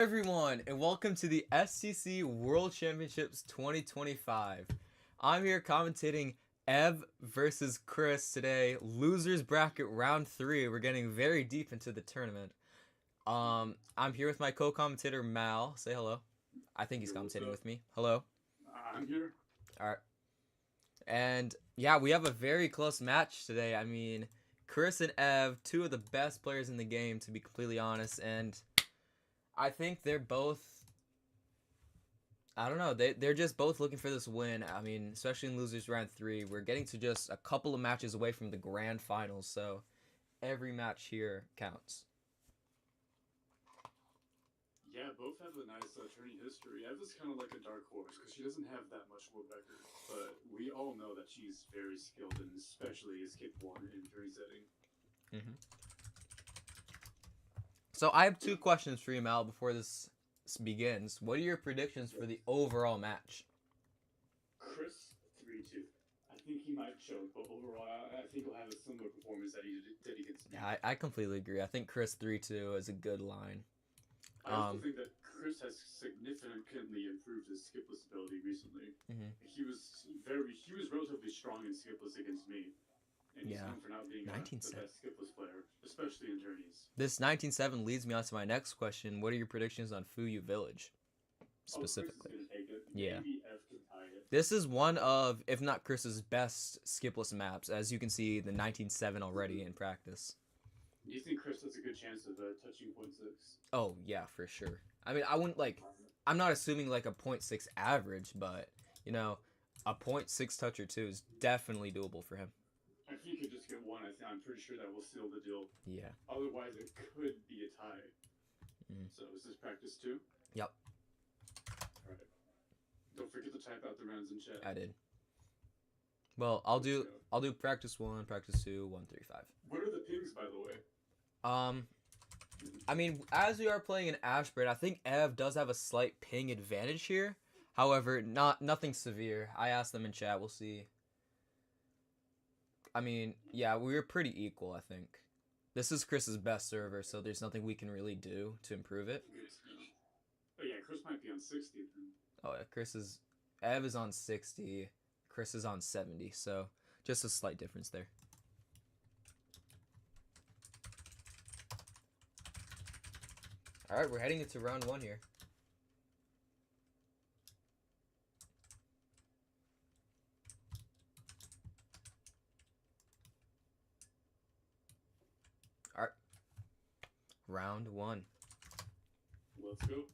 Everyone, and welcome to the STC World Championships 2025. I'm here commentating Ev versus Chris today. Losers bracket round 3. We're getting very deep into the tournament. I'm here with my co-commentator Mal. Say hello. I think he's commentating with me. Hello. I'm here. All right. And yeah, we have a very close match today. I mean, Chris and Ev, two of the best players in the game, to be completely honest, and I think they're both. I don't know. They're just both looking for this win. I mean, especially in losers round 3, we're getting to just a couple of matches away from the grand finals, so every match here counts. Yeah, both have a nice tourney history. Ev is kind of like a dark horse because she doesn't have that much world record, but we all know that she's very skilled and especially is capable in tourney setting. So I have two questions for you, Mal, before this begins. What are your predictions for the overall match? Chris 3-2. I think he might choke, but overall, I think he'll have a similar performance that he did against me. Yeah, I completely agree. I think Chris 3-2 is a good line. I also think that Chris has significantly improved his skipless ability recently. He was relatively strong in skipless against me. And he's known for not being the best skipless player, especially in tourneys. This 19-7 leads me on to my next question. What are your predictions on Fuyu Village, specifically? Chris is gonna take it. Yeah. Maybe F can tie it. This is one of, if not Chris's best skipless maps. As you can see, the 19-7 already in practice. Do you think Chris has a good chance of touching 0.6? Oh, yeah, for sure. I mean, I wouldn't I'm not assuming like a 0.6 average, but, you know, a 0.6 touch or 2 is definitely doable for him. If he could just get one, I'm pretty sure that will seal the deal. Yeah. Otherwise, it could be a tie. So, is this practice 2? Yep. Alright. Don't forget to type out the rounds in chat. I did. Well, I'll do practice 1, practice 2, 1, 3, 5. What are the pings, by the way? I mean, as we are playing in Ashburn, I think Ev does have a slight ping advantage here. However, nothing severe. I asked them in chat. We'll see. I mean, yeah, we were pretty equal, I think. This is Chris's best server, so there's nothing we can really do to improve it. Oh yeah, Chris might be on 60 then. Oh yeah, Ev is on 60, Chris is on 70, so just a slight difference there. Alright, we're heading into round 1 here. Alright. Round 1. Let's go.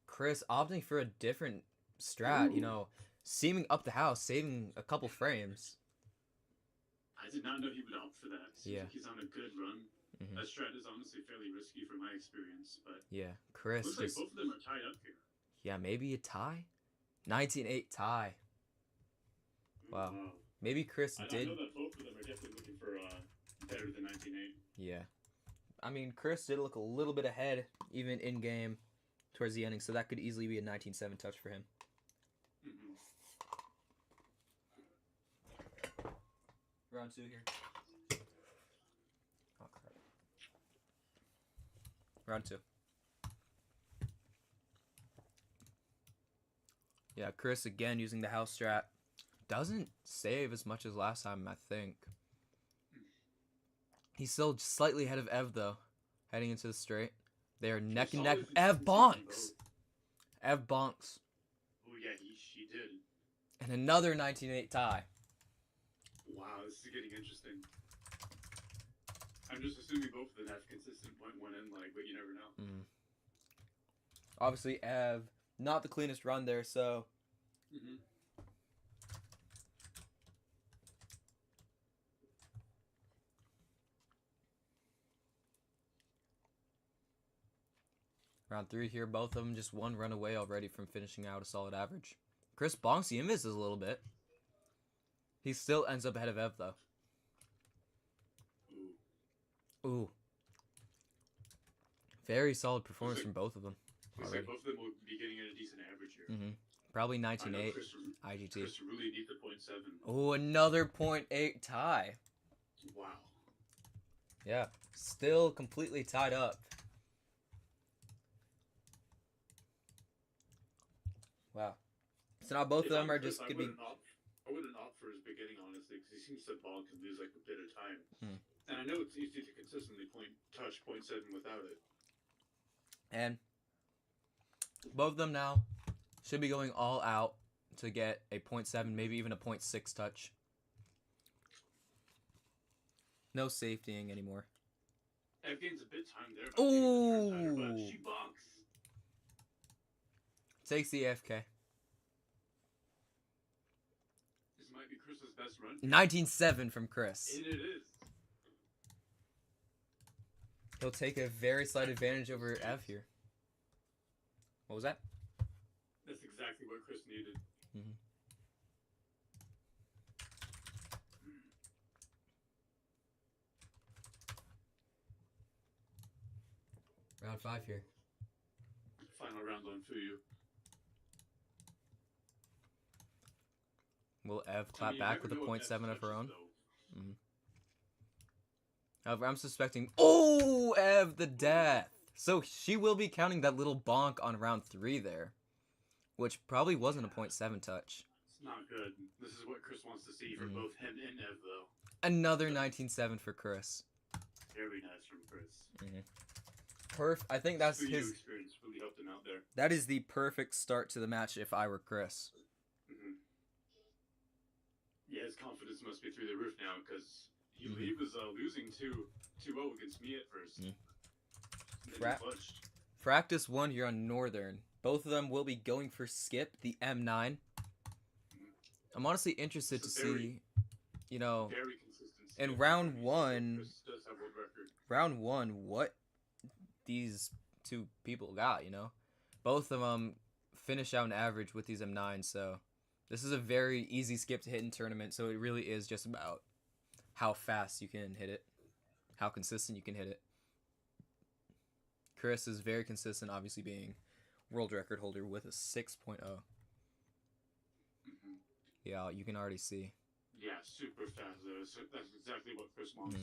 Chris opting for a different strat, you know, seaming up the house, saving a couple frames. I did not know he would opt for that. Yeah. Like he's on a good run. That strat is honestly fairly risky from my experience, but yeah, Chris looks like both of them are tied up here. Yeah, maybe a tie? 19-8 tie. Wow. Maybe Chris did. I know that both of them are definitely looking for better than 19-8. Yeah. I mean, Chris did look a little bit ahead, even in-game, towards the ending, so that could easily be a 19-7 touch for him. Round 2 here. Oh, crap. Round 2. Yeah, Chris again using the house strat. Doesn't save as much as last time, I think. He's still slightly ahead of Ev, though. Heading into the straight. They are neck and neck. Ev bonks! Ev bonks. Oh, yeah, she did. And another 19-8 tie. Wow, this is getting interesting. I'm just assuming both of them have consistent 0.1 end lag, but you never know. Obviously, Ev, not the cleanest run there, so... Round 3 here, both of them just one run away already from finishing out a solid average. Chris bonks the invis a little bit. He still ends up ahead of Ev, though. Ooh. Very solid performance from both of them. Looks like both of them will be getting at a decent average here. Probably 19-8 IGT. Chris really needs a 0.7. Oh, another 0.8 tie. Wow. Yeah, still completely tied up. Wow. So now both of them are just could be. I wouldn't opt for his beginning, honestly, because he seems to bonk and lose like a bit of time. And I know it's easy to consistently touch 0.7 without it. And both of them now should be going all out to get a 0.7, maybe even a 0.6 touch. No safetying anymore. Ev gains a bit time there. Ooh! But she bonks. Takes the AFK. This might be Chris's best run. 19-7 from Chris. And it is. He'll take a very slight advantage over Ev here. What was that? That's exactly what Chris needed. Round 5 here. Final round on Fuyu. Will Ev clap back with a 0.7 of her own? However, I'm suspecting... Oh, Ev, the death! So she will be counting that little bonk on round 3 there. Which probably wasn't a 0.7 touch. It's not good. This is what Chris wants to see for both him and Ev, though. Another 19-7 for Chris. Very nice from Chris. I think that's his experience really helped him out there. That is the perfect start to the match if I were Chris. Yeah, his confidence must be through the roof now because he was losing 2-0 against me at first. Practice 1 here on Northern. Both of them will be going for skip, the M9. I'm honestly interested to see, you know, in round 1, what these two people got, you know. Both of them finish out an average with these M9s, so this is a very easy skip to hit in tournament, so it really is just about how fast you can hit it, how consistent you can hit it. Chris is very consistent, obviously being world record holder with a 6.0. Yeah, you can already see. Yeah, super fast. That's exactly what Chris wants.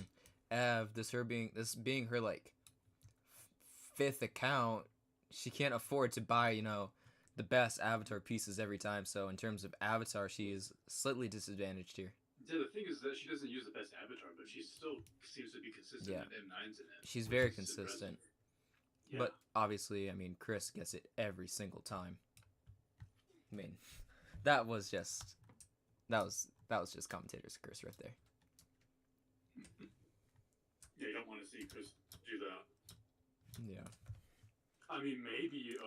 Ev, this being her like 5th account, she can't afford to buy, you know, the best avatar pieces every time. So in terms of avatar, she is slightly disadvantaged here. Yeah, the thing is that she doesn't use the best avatar, but she still seems to be consistent with M9s in it. She's very consistent. Yeah. But obviously, I mean, Chris gets it every single time. I mean, that was just commentator's Chris right there. Yeah, you don't want to see Chris do that. Yeah. I mean, maybe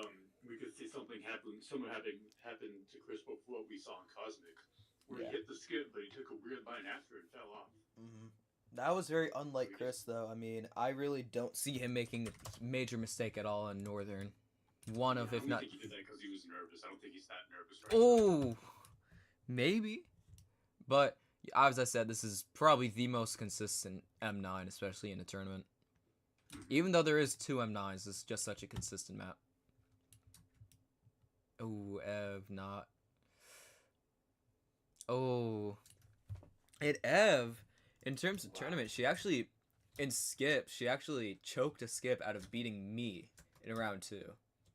we could see something happen to Chris before what we saw in Cosmic, where he hit the skip, but he took a weird line after and fell off. That was very unlike Chris, though. I mean, I really don't see him making a major mistake at all in Northern. If not. I think he did that because he was nervous. I don't think he's that nervous right now. Maybe. But as I said, this is probably the most consistent M9, especially in a tournament. Even though there is 2 M9s, it's just such a consistent map. Oh, Ev, not. Oh. Ev, in terms of tournament, she actually choked a skip out of beating me in round 2.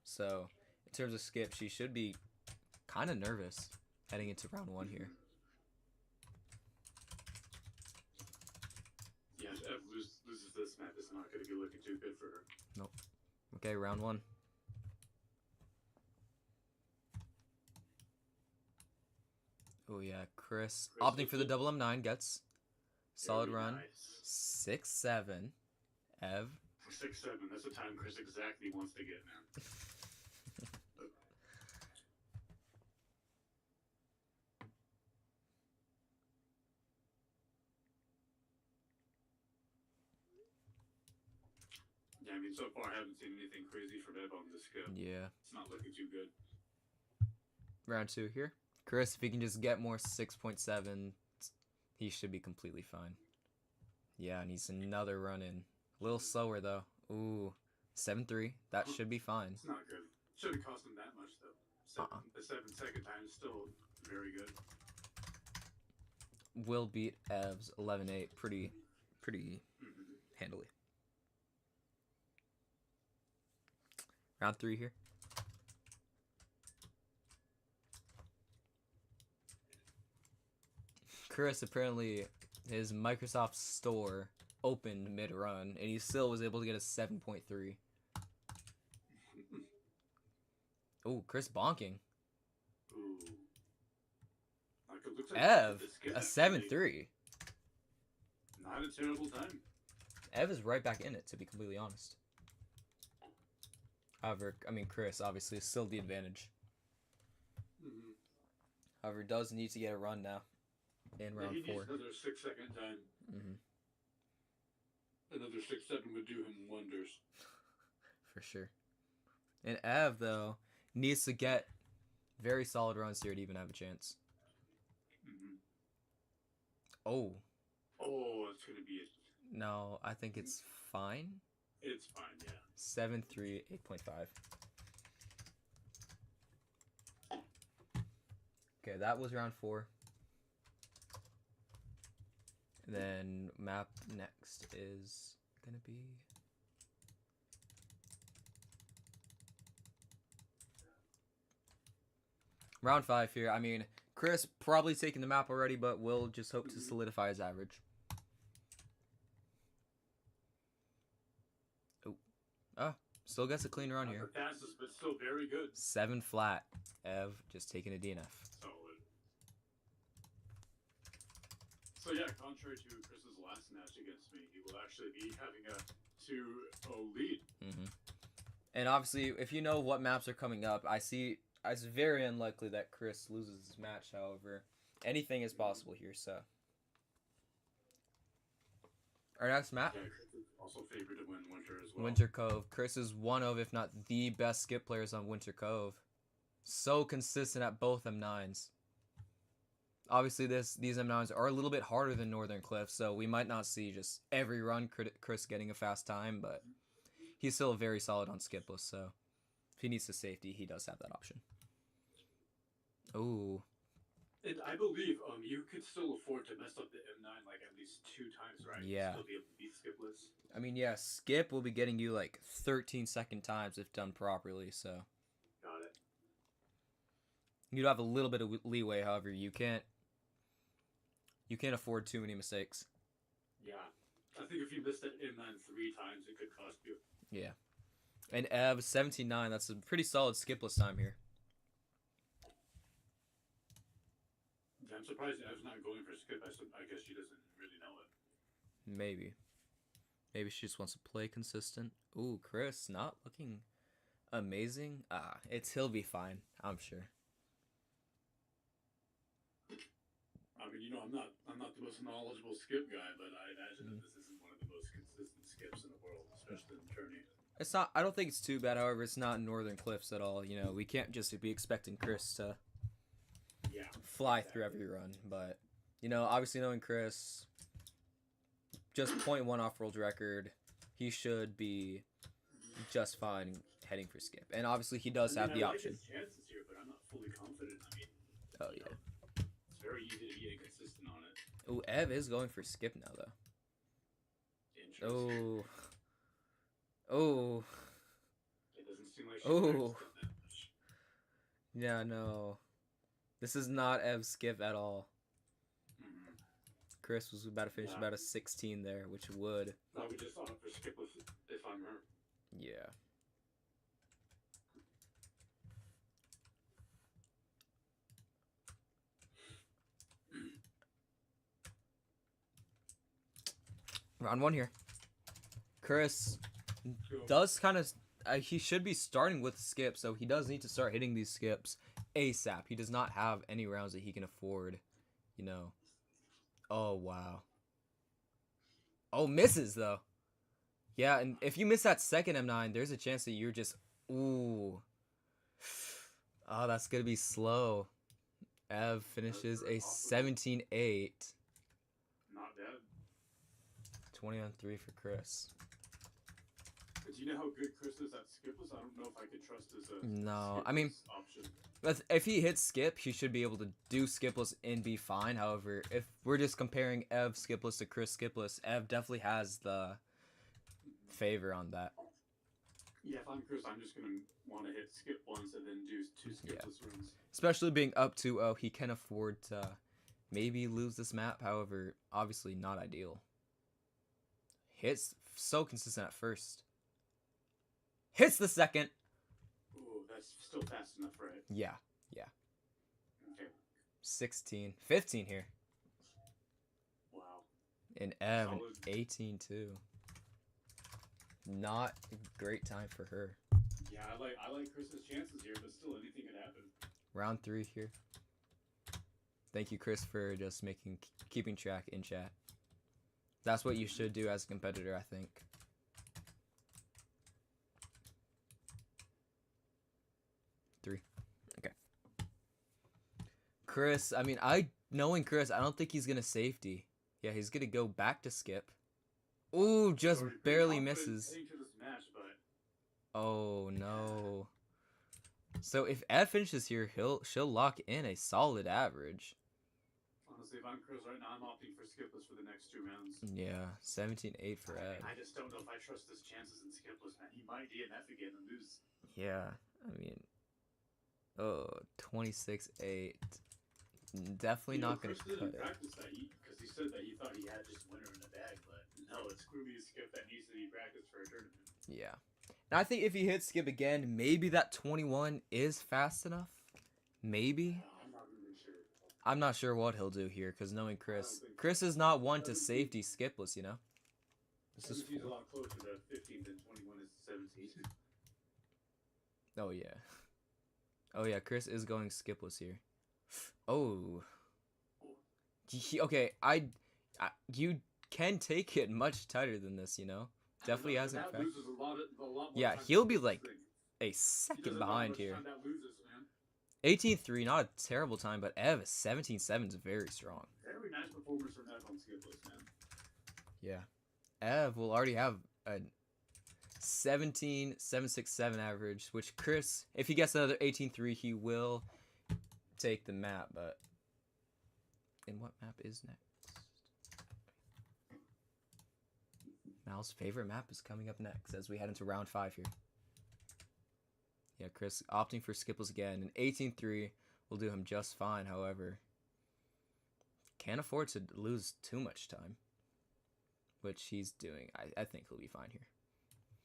So, in terms of skip, she should be kind of nervous heading into round 1 here. Yeah, if Ev loses this map, it's not going to be looking too good for her. Nope. Okay, round 1. Oh yeah, Chris opting for the double M9 gets solid run. Nice. 6-7. Ev. 6-7. That's the time Chris exactly wants to get now. Yeah, I mean, so far I haven't seen anything crazy from Ev on this skip. Yeah. It's not looking too good. Round 2 here. Chris, if he can just get more 6.7, he should be completely fine. Yeah, needs another run in. A little slower, though. Ooh, 7-3. That should be fine. It's not good. Shouldn't cost him that much, though. The 7-second time is still very good. Will beat Ev's 11-8 pretty handily. Round 3 here. Chris apparently his Microsoft Store opened mid-run, and he still was able to get a 7.3. Oh, Chris bonking. Ooh. Looks like Ev, a 7.3. Not a terrible time. Ev is right back in it, to be completely honest. However, I mean, Chris obviously is still the advantage. Mm-hmm. However, does need to get a run now in round 4. He needs another 6-second time. Mm-hmm. Another 6-7 would do him wonders. For sure. And Ev, though, needs to get very solid runs here to even have a chance. Mm-hmm. Oh. Oh, it's going to be... No, I think it's fine. It's fine, yeah. 7.3, 8.5. Okay, that was round 4. And then map next is going to be... round 5 here. I mean, Chris probably taking the map already, but we'll just hope to solidify his average. Oh, still gets a clean run here. The fastest, but still very good. 7 flat. Ev just taking a DNF. Solid. So yeah, contrary to Chris's last match against me, he will actually be having a 2-0 lead. Mm-hmm. And obviously, if you know what maps are coming up, I see it's very unlikely that Chris loses his match. However, anything is possible here. So, our next map. Yeah, Chris is also favored to win Winter as well. Winter Cove. Chris is one of, if not the best skip players on Winter Cove. So consistent at both M9s. Obviously, these M9s are a little bit harder than Northern Cliff, so we might not see just every run Chris getting a fast time, but he's still very solid on skipless, so if he needs the safety, he does have that option. Ooh. And I believe you could still afford to mess up the M9 like at least 2 times, right? Yeah. Still be able to beat skipless. I mean, yeah, skip will be getting you like 13-second times if done properly, so. Got it. You'd have a little bit of leeway, however, you can't afford too many mistakes. Yeah. I think if you missed that M9 3 times, it could cost you. Yeah. And Ev, 17.9, that's a pretty solid skipless time here. Yeah, I'm surprised Ev's not going for skip. I guess she doesn't really know it. Maybe. Maybe she just wants to play consistent. Ooh, Chris, not looking amazing. He'll be fine, I'm sure. I mean, I'm not the most knowledgeable skip guy, but I imagine that this isn't one of the most consistent skips in the world, especially in tourney. It's not. I don't think it's too bad. However, it's not Northern Cliffs at all. We can't just be expecting Chris to fly through every run. But obviously knowing Chris, just 0.1 off world record, he should be just fine heading for skip. And obviously he does have the option. His chances here, but I'm not fully confident. I mean, oh yeah. It's very easy to be inconsistent on it. Oh, Ev is going for skip now, though. Interesting. Oh. It doesn't seem like she's that much. Yeah, no. This is not Ev's skip at all. Mm-hmm. Chris was about to finish about a 16 there, which would. I would just opt for skip if I'm her. Yeah. Round 1 here. Chris does kind of... he should be starting with skip, so he does need to start hitting these skips ASAP. He does not have any rounds that he can afford, Oh, wow. Oh, misses, though. Yeah, and if you miss that second M9, there's a chance that you're just... Ooh. Oh, that's going to be slow. Ev finishes a 17-8. Not bad. 20 on 3 for Chris. But do you know how good Chris is at skipless? I don't know if I could trust his no, I mean, option. If he hits skip, he should be able to do skipless and be fine. However, if we're just comparing Ev skipless to Chris skipless, Ev definitely has the favor on that. Yeah, if I'm Chris, I'm just going to want to hit skip once and then do 2 skipless runs. Especially being up 2-0, he can afford to maybe lose this map. However, obviously not ideal. Hits so consistent at first. Hits the second. Ooh, that's still fast enough, right? Yeah, yeah. Okay. 16, 15 here. Wow. And Ev, 18 too. Not a great time for her. Yeah, I like Chris's chances here, but still anything could happen. Round 3 here. Thank you, Chris, for just keeping track in chat. That's what you should do as a competitor, I think. Three. Okay. Chris, I mean, knowing Chris, I don't think he's gonna safety. Yeah, he's gonna go back to skip. Ooh, just barely misses. Match, but... Oh no. So if F finishes here, she'll lock in a solid average. Honestly, if I'm Chris right now, I'm opting for skipless for the next 2 rounds. Yeah, 17-8 for Ed. I just don't know if I trust his chances in skipless, man. He might DNF again and lose. Yeah, I mean, 26-8. Definitely not going to cut it. Practice that because he said that he thought he had just winner in the bag, but no, it's clearly a skip that needs to be practiced for a tournament. Yeah. And I think if he hits skip again, maybe that 21 is fast enough. Maybe. I'm not really sure. I'm not sure what he'll do here, because knowing Chris is not one to safety skipless, you know? This is a lot closer to 15 than 21 is 17. Oh, yeah. Oh, yeah, Chris is going skipless here. Oh. Okay, you can take it much tighter than this, you know? Definitely hasn't. Yeah, he'll be like a second behind here. 18-3, not a terrible time, but Ev 17-7 is very strong. Very nice performance from Ev on skipless, man. Yeah, Ev will already have a 17-7-6-7 average, which Chris, if he gets another 18-3, he will take the map. But and what map is next? Mal's favorite map is coming up next as we head into round 5 here. Yeah, Chris opting for skipless again. An 18-3 will do him just fine, however. Can't afford to lose too much time. Which he's doing. I think he'll be fine here.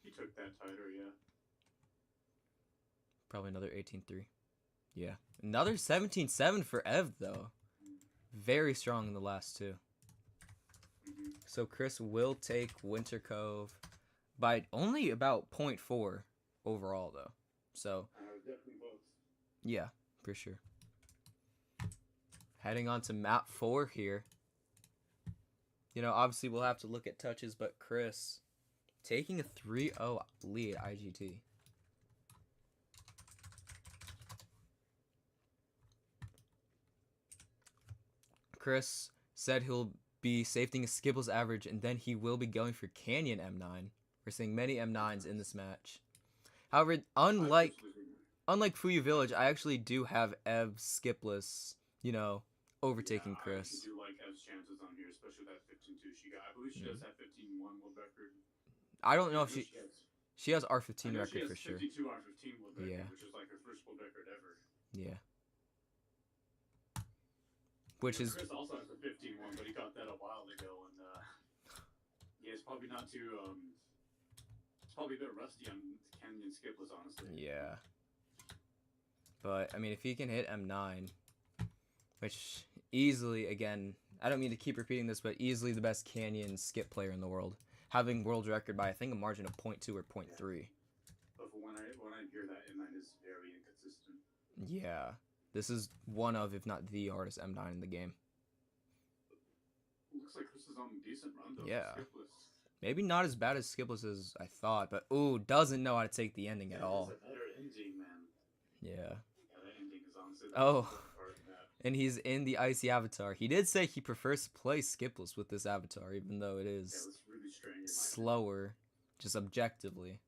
He took that tighter, yeah. Probably another 18-3. Yeah. Another 17-7 for Ev, though. Very strong in the last 2. So Chris will take Winter Cove by only about 0.4 overall, though. So, yeah, for sure. Heading on to map 4 here. You know, obviously we'll have to look at touches, but Chris taking a 3-0 lead IGT. Chris said he'll be safetying a skipless average, and then he will be going for Canyon M9. We're seeing many M9s in this match. However, unlike Fuyu Village, I actually do have Ev skipless, you know, overtaking Chris. I do like Ev's chances on here, especially that 15-2 she got. I believe she does have 15-1 world record. I don't know if she has R15 record for sure. 52 R15 world record, which is like her first world record ever. Yeah. Which is Chris also has a 15-1, but he got that a while ago, and yeah, it's probably not too it's probably a bit rusty on Canyon skipless, honestly. Yeah. But I mean, if he can hit M9, which easily, again, I don't mean to keep repeating this, but easily the best Canyon skip player in the world, having world record by I think a margin of 0.2 or 0.3. But when I hear that, M9 is very inconsistent. Yeah. This is one of, if not the hardest M9 in the game. Looks like Chris is on a decent run, though. Yeah. Skipless. Maybe not as bad as skipless as I thought, but ooh, doesn't know how to take the ending at all. It's a better ending, man. Yeah. That ending is honestly and he's in the icy avatar. He did say he prefers to play skipless with this avatar, even though it is really slower, just objectively.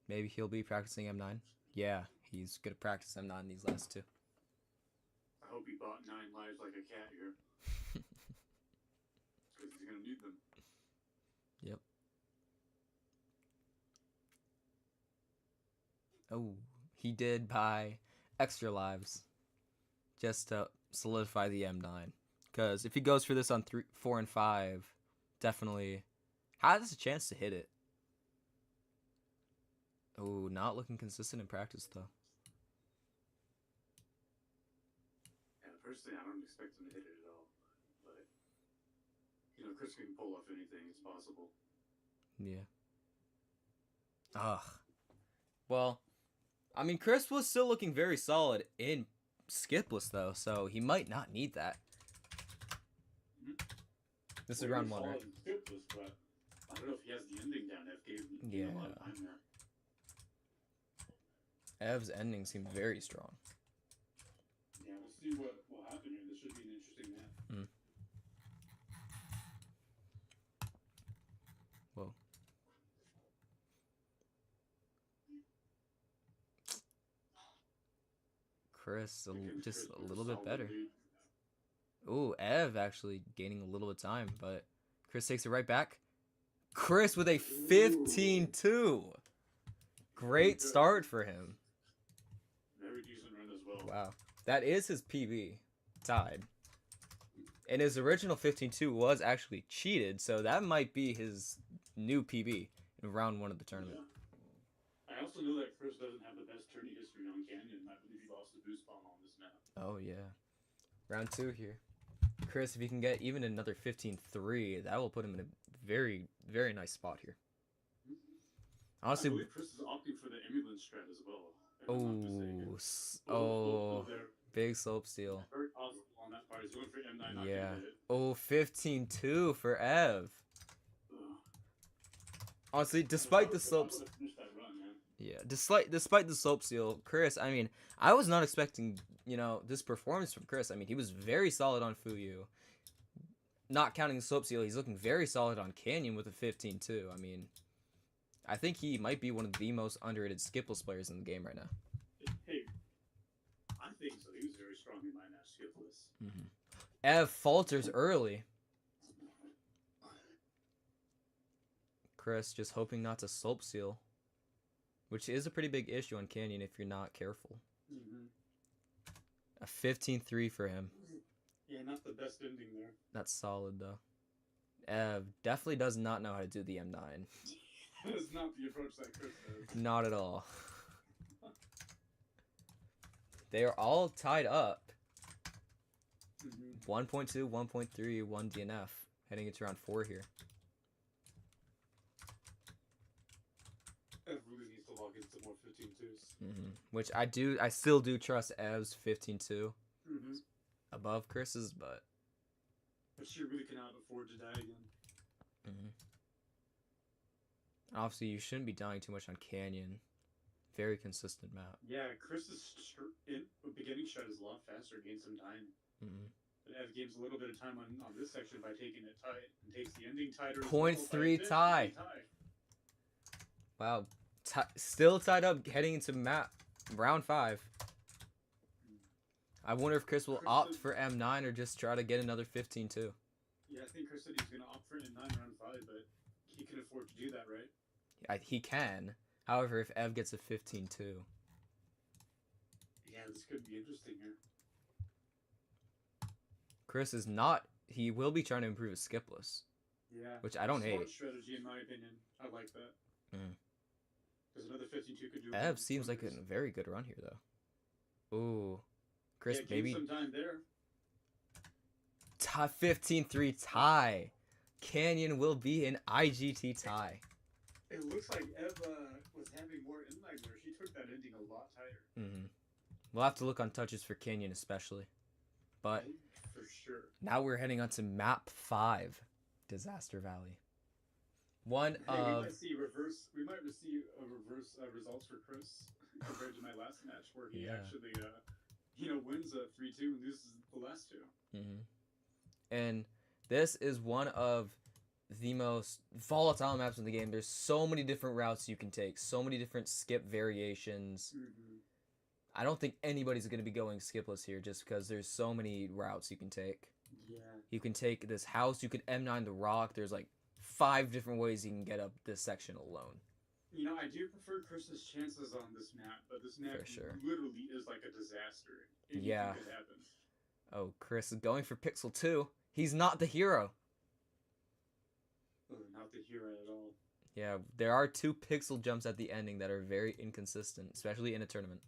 Maybe he'll be practicing M9. Yeah, he's gonna practice M9 these last 2. I hope he bought 9 lives like a cat here. Because he's gonna need them. Yep. Oh, he did buy extra lives just to solidify the M9. Because if he goes for this on 3, 4, and 5, definitely has a chance to hit it. Oh, not looking consistent in practice, though. Yeah, personally, I don't expect him to hit it at all. But, Chris can pull off anything. It's possible. Yeah. Ugh. Well, I mean, Chris was still looking very solid in skipless, though, so he might not need that. This is round 1, right? Skipless, but I don't know if he has the ending down. F gave him a lot of time there. Ev's ending seemed very strong. Yeah, we'll see what will happen here. This should be an interesting match. Whoa. Chris, just a little bit better. Ooh, Ev actually gaining a little bit of time, but Chris takes it right back. Chris with a 15-2. Great start for him. Very decent run as well. Wow. That is his PB. Tied. And his original 15-2 was actually cheated, so that might be his new PB in round 1 of the tournament. Yeah. I also know that Chris doesn't have the best tourney history on Canyon. I believe he lost the boost bomb on this map. Oh, yeah. Round 2 here. Chris, if he can get even another 15-3, that will put him in a very, very nice spot here. Honestly, I believe Chris is opting for the ambulance strat as well. Big slope steal. Very possible on that part. He's going for M9. Yeah. Oh, 15-2 for Ev. Honestly, despite the slopes. Yeah, despite the slope steal, Chris, I mean, I was not expecting, this performance from Chris. I mean, he was very solid on Fuyu. Not counting the slope steal, he's looking very solid on Canyon with a 15-2. I mean, I think he might be one of the most underrated skipless players in the game right now. Hey, I think so. He was very strong in my match skipless. Ev falters early. Chris just hoping not to slope steal, which is a pretty big issue on Canyon if you're not careful. A 15-3 for him. Yeah, not the best ending there. That's solid, though. Ev definitely does not know how to do the M9. That is not the approach that Chris does. Not at all. They are all tied up. 1.2, 1.3, 1 DNF. Heading into round 4 here. Ev really needs to log into more 15-2s. Which I still do trust Ev's 15-2 above Chris's, but she really cannot afford to die again. Obviously, you shouldn't be dying too much on Canyon. Very consistent map. Yeah, Chris's beginning shot is a lot faster, gains some time. But Ev gains a little bit of time on this section by taking it tight and takes the ending tighter. 0.3 tie. Wow. Still tied up heading into round 5. I wonder if Chris will opt for M9 or just try to get another 15-2. Yeah, I think Chris said he's going to opt for M9 round 5, but he can afford to do that, right? He can. However, if Ev gets a 15-2. Yeah, this could be interesting here. Chris is not. He will be trying to improve his skipless. Yeah. Which I don't hate. Smart strategy, in my opinion. I like that. Because another 15-2 could do it. Ev seems like a very good run here, though. Ooh. Chris, maybe. Some time there. 15-3 tie. Canyon will be an IGT tie. It looks like Ev was having more inline there. She took that ending a lot tighter. We'll have to look on touches for Canyon especially. But for sure. Now we're heading on to map 5, Disaster Valley. We might see reverse results for Chris compared to my last match where he actually wins a 3-2 and loses the last 2. And this is one of the most volatile maps in the game. There's so many different routes you can take, so many different skip variations. I don't think anybody's going to be going skipless here just because there's so many routes you can take. Yeah. You can take this house, you could M9 the rock. There's like 5 different ways you can get up this section alone. I do prefer Chris's chances on this map, but this map literally is like a disaster. Anything could happen. Oh, Chris is going for Pixel 2. He's not the hero. Not the hero at all. Yeah, there are 2 pixel jumps at the ending that are very inconsistent, especially in a tournament.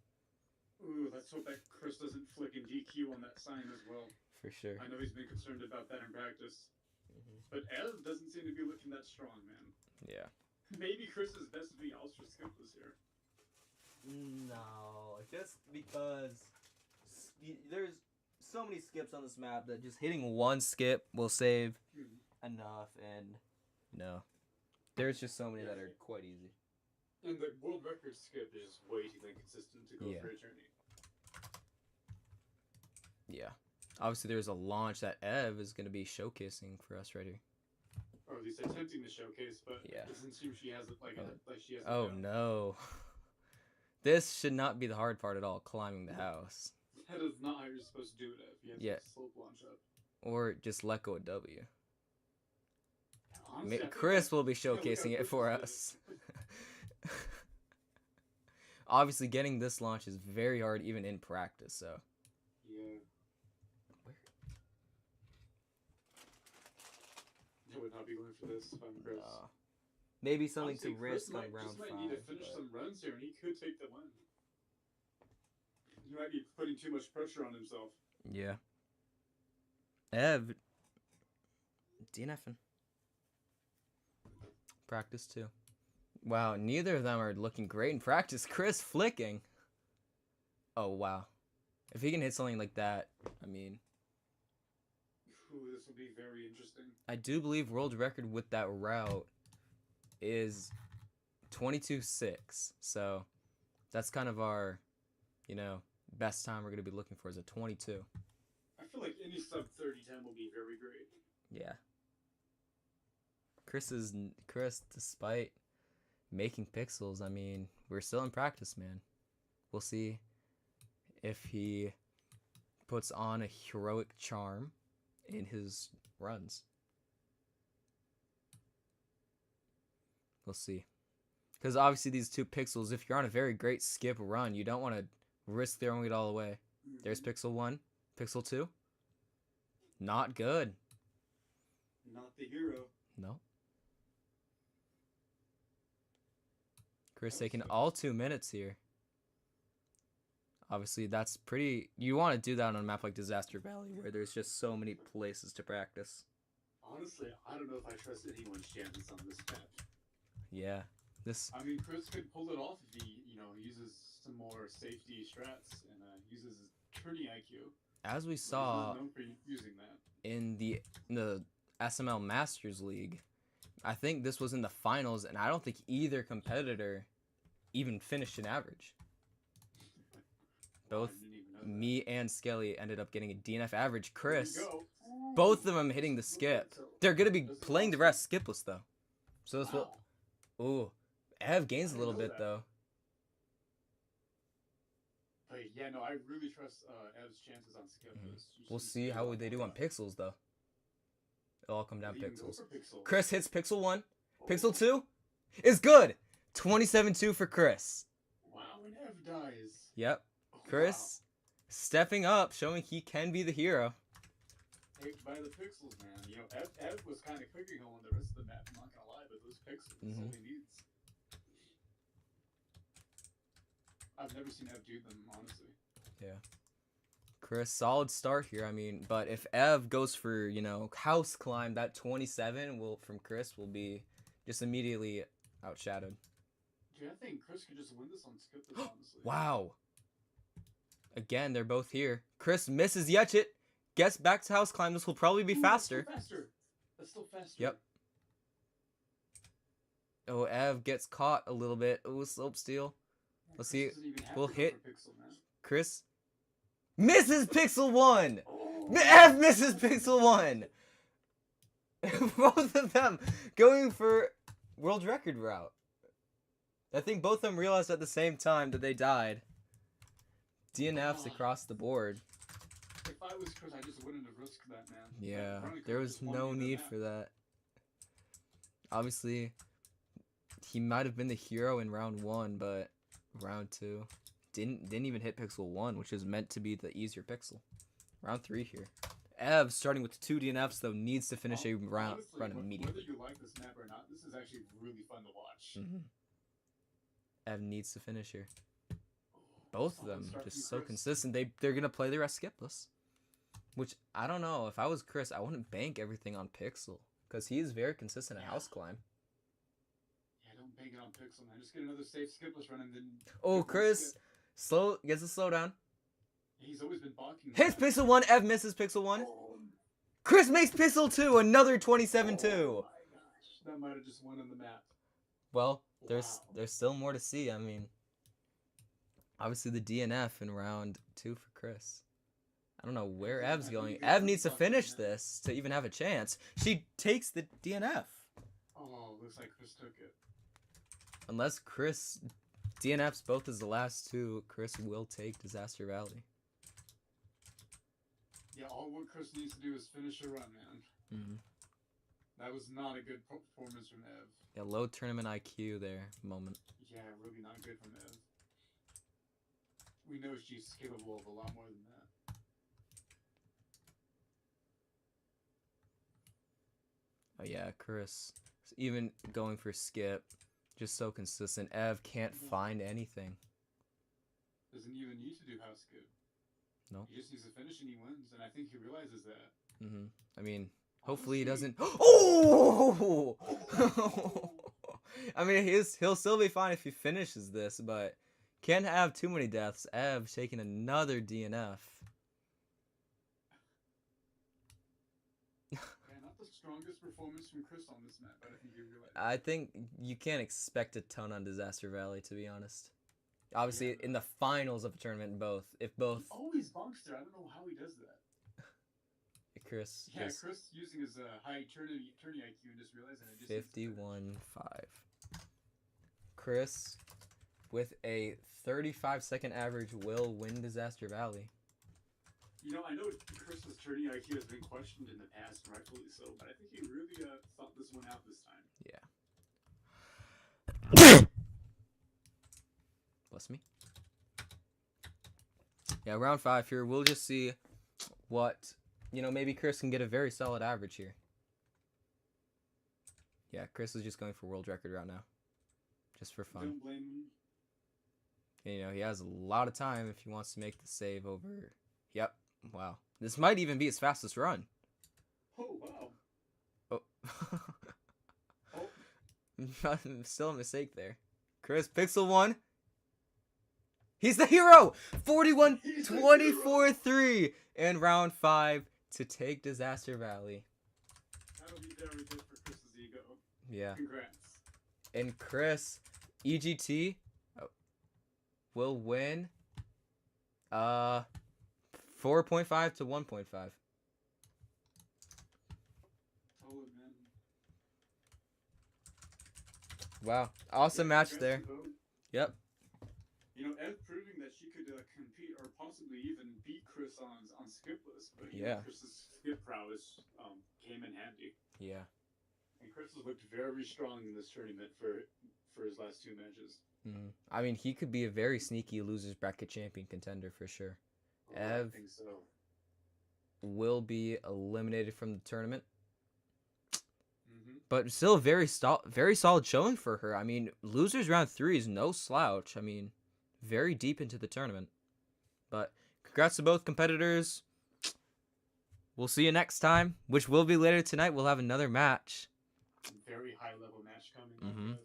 Ooh, let's hope that Chris doesn't flick and DQ on that sign as well. For sure. I know he's been concerned about that in practice. But Ev doesn't seem to be looking that strong, man. Yeah. Maybe Chris's best V Ultra skip was here. No, just because there's so many skips on this map that just hitting one skip will save enough, and no. There's just so many that are quite easy. And the world record skip is way too inconsistent to go for a journey. Yeah. Obviously, there's a launch that Ev is going to be showcasing for us right here. Or at least attempting to showcase, but it doesn't seem she has it like she has it. Oh, no. This should not be the hard part at all, climbing the house. That is not how you're supposed to do it, Ev. You have to slope launch up. Or just let go of W. Honestly, Chris will be showcasing it for us. Obviously, getting this launch is very hard even in practice, so. Yeah. I would not be going for this if I'm Chris. Maybe something Honestly, to risk on round 5. Chris might need to finish some runs here, and he could take the win. He might be putting too much pressure on himself. Yeah. Ev. DNFing. Practice too. Wow, neither of them are looking great in practice. Chris flicking. Oh, wow. If he can hit something like that, I mean. Ooh, this will be very interesting. I do believe world record with that route is 22.6. So that's kind of our, best time we're going to be looking for is a 22. I feel like any sub 30 time will be very great. Yeah. Chris, despite making pixels, I mean, we're still in practice, man. We'll see if he puts on a heroic charm in his runs. We'll see. Because obviously these 2 pixels, if you're on a very great skip run, you don't want to risk throwing it all away. There's pixel 1, pixel 2. Not good. Not the hero. No. Chris taking all 2 minutes here. Obviously, that's pretty. You want to do that on a map like Disaster Valley, where there's just so many places to practice. Honestly, I don't know if I trust anyone's chances on this map. Yeah, I mean, Chris could pull it off if he, uses some more safety strats and uses his turning IQ. As we saw known for using that. in the SML Masters League, I think this was in the finals, and I don't think either competitor even finished an average. Both me and Skelly ended up getting a DNF average. Chris, both of them hitting the skip. They're going to be playing the rest skipless, though. So this will... Ooh, Ev gains a little bit, though. But yeah, no, I really trust Ev's chances on skip. We'll see how they do on pixels, though. It'll all come down pixels. Chris hits pixel 1. Pixel 2 is good. 27-2 for Chris. Wow, and Ev dies. Yep. Chris stepping up, showing he can be the hero. Picked by the pixels, man. Ev was kind of cooking on the rest of the map, I'm not gonna lie, but those pixels, that's all he needs. I've never seen Ev do them, honestly. Yeah. Chris, solid start here. I mean, but if Ev goes for, house climb, that 27 from Chris will be just immediately outshadowed. Dude, I think Chris could just win this on skipless, honestly. Wow. Again, they're both here. Chris misses Yetchit. Gets back to house climb. This will probably be faster. That's still faster. Yep. Oh, Ev gets caught a little bit. Oh, slope steal. Let's see. We'll hit. Chris misses pixel 1. Ev misses pixel 1. Both of them going for world record route. I think both of them realized at the same time that they died. DNFs across the board. If I was Chris, I just wouldn't have risked that, man. Yeah, there was no need for that. Obviously, he might have been the hero in round 1, but round 2 didn't even hit pixel 1, which is meant to be the easier pixel. Round 3 here. Ev, starting with 2 DNFs, though, needs to finish a run immediately. Whether you like this map or not, this is actually really fun to watch. Ev needs to finish here. Both of them just so consistent. They're going to play the rest skipless. Which, I don't know. If I was Chris, I wouldn't bank everything on Pixel. Because he is very consistent at house climb. Yeah, don't bank it on Pixel, man. Just get another safe skipless run and then... Oh, Chris gets a slowdown. He's always been balking. Hits Pixel 1. Ev misses Pixel 1. Chris makes Pixel 2. Another 27-2. Oh my gosh. That might have just won on the map. Well, there's still more to see. I mean, obviously the DNF in round 2 for Chris. I don't know where Ev's going. Ev needs to finish this to even have a chance. She takes the DNF. Oh, looks like Chris took it. Unless Chris DNFs both as the last 2, Chris will take Disaster Valley. Yeah, all what Chris needs to do is finish a run, man. That was not a good performance from Ev. Yeah, low tournament IQ there moment. Yeah, really not good from Ev. We know she's capable of a lot more than that. Oh yeah, Chris. Even going for skip, just so consistent. Ev can't find anything. Doesn't even need to do house skip. No. He just needs to finish and he wins, and I think he realizes that. I mean, hopefully he doesn't. Oh! I mean, he'll still be fine if he finishes this, but can't have too many deaths. Ev taking another DNF. The strongest performance from Chris on this map, but I think you realize. I think you can't expect a ton on Disaster Valley, to be honest. Obviously, in the finals of a tournament, if both. He always bonks there. I don't know how he does that. Chris. Yeah, Chris using his high tourney IQ and just realizing it. 51-5. Chris, with a 35-second average, will win Disaster Valley. You know, I know Chris's tourney IQ has been questioned in the past, rightfully so, but I think he really thought this one out this time. Yeah. Bless me. Yeah, round 5 here. We'll just see what, maybe Chris can get a very solid average here. Yeah, Chris is just going for world record right now. Just for fun. Don't blame him. And, he has a lot of time if he wants to make the save over. Yep. Wow. This might even be his fastest run. Oh, wow. Oh. Oh. Still a mistake there. Chris, Pixel 1. He's the hero! 41-24-3 in round 5 to take Disaster Valley. That'll be very good for Chris's ego. Yeah. Congrats. And Chris, EGT will win 4.5 to 1.5. Wow. Awesome match there. Yep. Ev proving that she could compete or possibly even beat Chris on skipless, but Chris's skip prowess came in handy. Yeah. And Chris has looked very strong in this tournament for his last 2 matches. I mean, he could be a very sneaky losers bracket champion contender for sure. Ev I think so. will be eliminated from the tournament. But still very solid showing for her. I mean, losers round 3 is no slouch. I mean, very deep into the tournament. But congrats to both competitors. We'll see you next time, which will be later tonight. We'll have another match. Very high level match coming up.